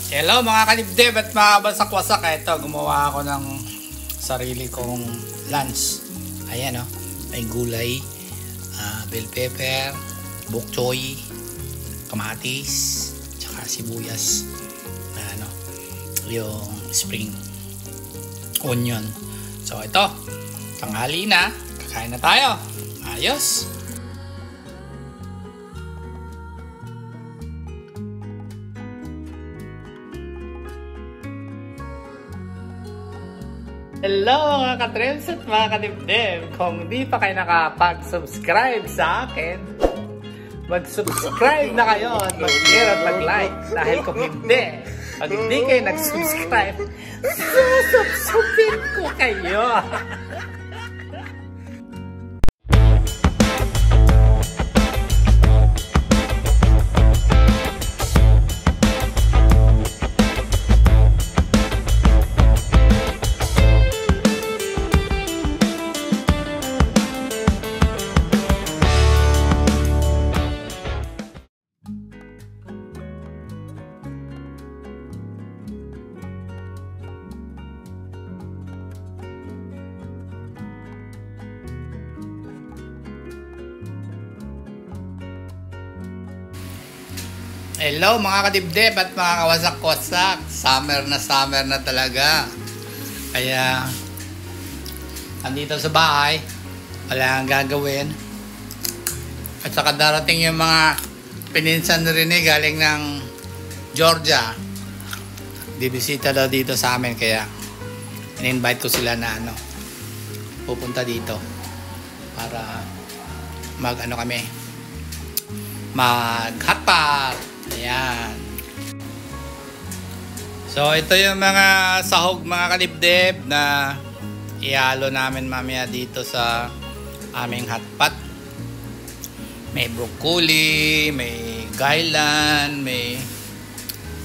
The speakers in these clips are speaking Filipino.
Hello mga kalibdib at mga basak-wasak. Ito, gumawa ako ng sarili kong lunch. Ayan o, may gulay, bell pepper, bok choy, kamatis, tsaka sibuyas, yung spring onion. So ito, tanghali na, kakain na tayo. Ayos! Hello mga ka-trims at mga kadibdib! Kung di pa kayo nakapag-subscribe sa akin, mag-subscribe na kayo at mag-share at mag-like. Dahil kung hindi kayo nag-subscribe, susubsubin ko kayo! Hello mga kadibdib at mga kawasak-wasak. Summer na talaga. Kaya andito sa bahay, wala kang gagawin. At saka darating yung mga pininsan rin galing ng Georgia. Bibisita daw dito sa amin, kaya in-invite ko sila na pupunta dito para kami mag-hotpot. Ayan. So ito yung mga sahog mga kalibdib na ihalo namin mamaya dito sa aming hotpot. May broccoli, may gailan, may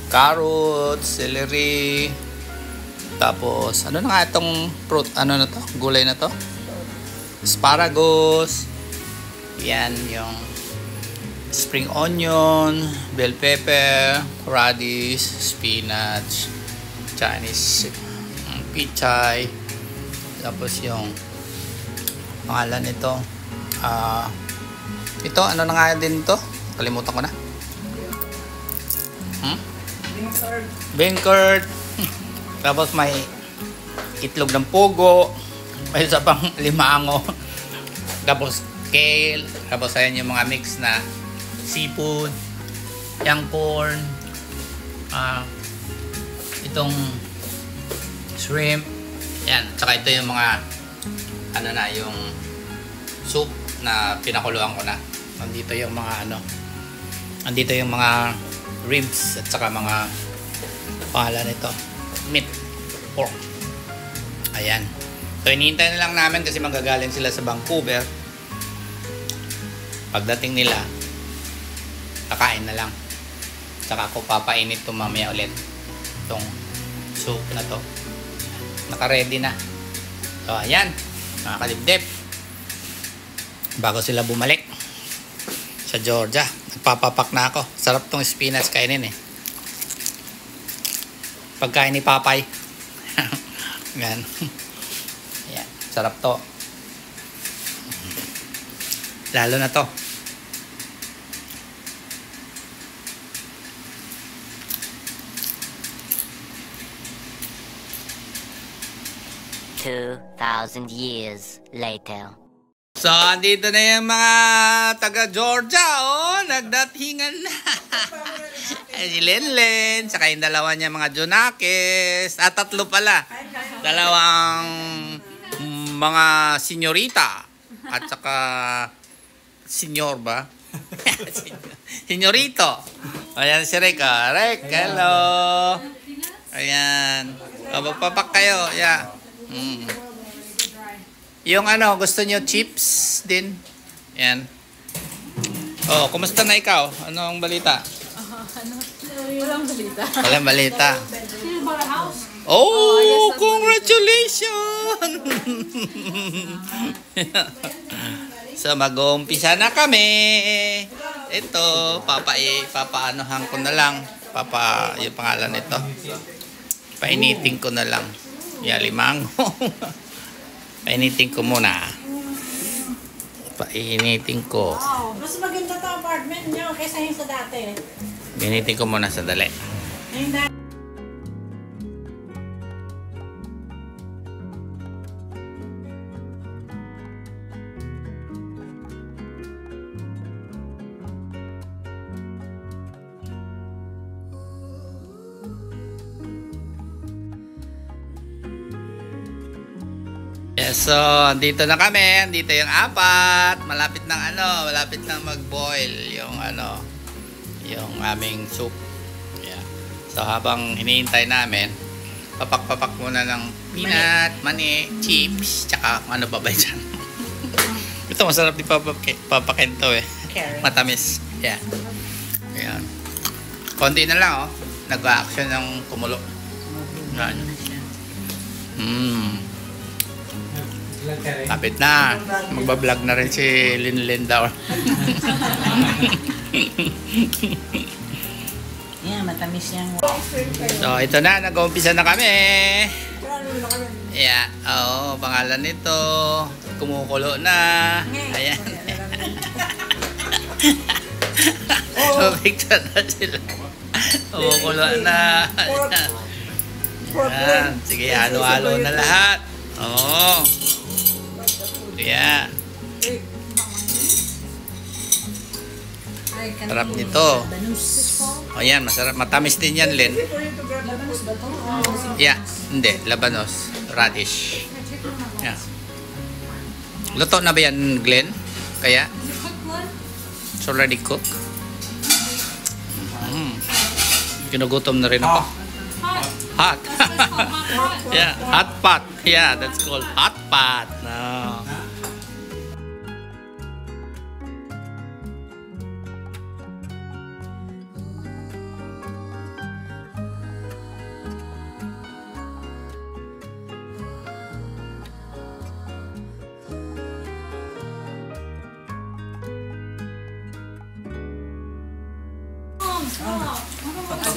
carrots, celery, tapos ano na nga itong fruit, gulay na to, asparagus. Yan yung spring onion, bell pepper, radish, spinach, Chinese pichay, tapos yung pangalan nito, ito ano na nga din to, kalimutan ko na. Bean curd. Tapos may itlog ng pugo, may isa pang limango, tapos kale, tapos ayan yung mga mix na seafood, young corn, itong shrimp, yan, tsaka ito yung mga yung soup na pinakuluan ko na. Nandito yung mga nandito yung mga ribs at saka mga pangalan nito, meat, pork. Ayan. So hinihintay na lang namin kasi magagaling sila sa Vancouver. Pagdating nila, kakain na lang. Saka ako papainit ito mamaya ulit. Itong soup na to. Naka-ready na. So ayan, mga kalibdib. Bago sila bumalik sa Georgia, nagpapapak na ako. Sarap tong spinach kainin eh. Pagkain ni Papay. Yan. Yan. Sarap to. Lalo na to. $2,000 years later. So, andito na yung mga taga-Georgia, nagdatingan na. Si Lenlen, saka yung dalawa niya mga Junakis, tatlo pala. Dalawang mga senyorita, at saka senyor ba? Senyorito. Ayan si Rick. Rick, hello. Ayan. Magpapak kayo. Yeah. Yung gusto nyo chips din? Yan. Oh, kumusta na ikaw? Ano ang balita? Walang balita. Walang balita. Sino ba the house? Oh, congratulations! So, mag-uumpisa na kami. Ito, papaanohan ko na lang. Yung pangalan nito. Painitin ko na lang. Yalimango. Painitin ko muna. Painitin ko. Wow, mas maganda to apartment nyo kaysa yung sa dati. Painitin ko muna sandali. Yung dati. Yes, so dito na kami, dito yung apat, malapit nang mag-boil yung aming soup. Yeah. So habang hinihintay namin, papak muna ng peanut, mani, chips, tsaka ano pa ba dyan. Ito masarap di papakento eh. Matamis. Yeah. Ayan. Konti na lang nag-action ng kumulo. Yan. Kapit na. Magbablog na rin si Linlin daw. Yan, matamis yung... So, ito na. Nag-uumpisa na kami. Yeah. Oo, pangalan nito. Kumukulo na. Ayan. So, picture na sila. Kumukulo na. Ayan. Sige, halo-halo na lahat. Oo. Yeah. Sarap nito. O yan, masarap. Matamis din yan, Len. Yeah, hindi. Labanos. Radish. Yeah. Luto na ba yan, Glenn? Kaya? It's already cooked. Ginugutom na rin ako. Hot. Yeah, hot pot. Yeah, that's called hot pot. No.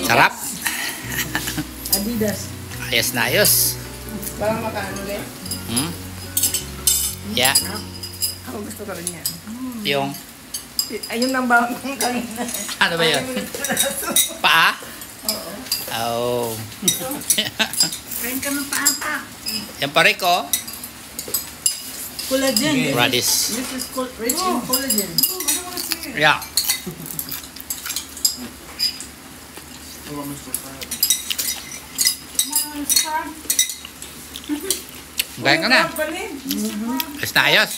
Sarap. Adidas. Ayos na ayos. Parang makaano ulit. Yeah. Ako gusto ko rin yan. Yung, Ayun ang bawang kong kanina. ano ba yun? Paa? Oo. Oh. Kain ka ng paa. Yan pare ko. Collagen. Radish. This is rich in collagen. Yeah. Gaya ka na. Ayos na ayos.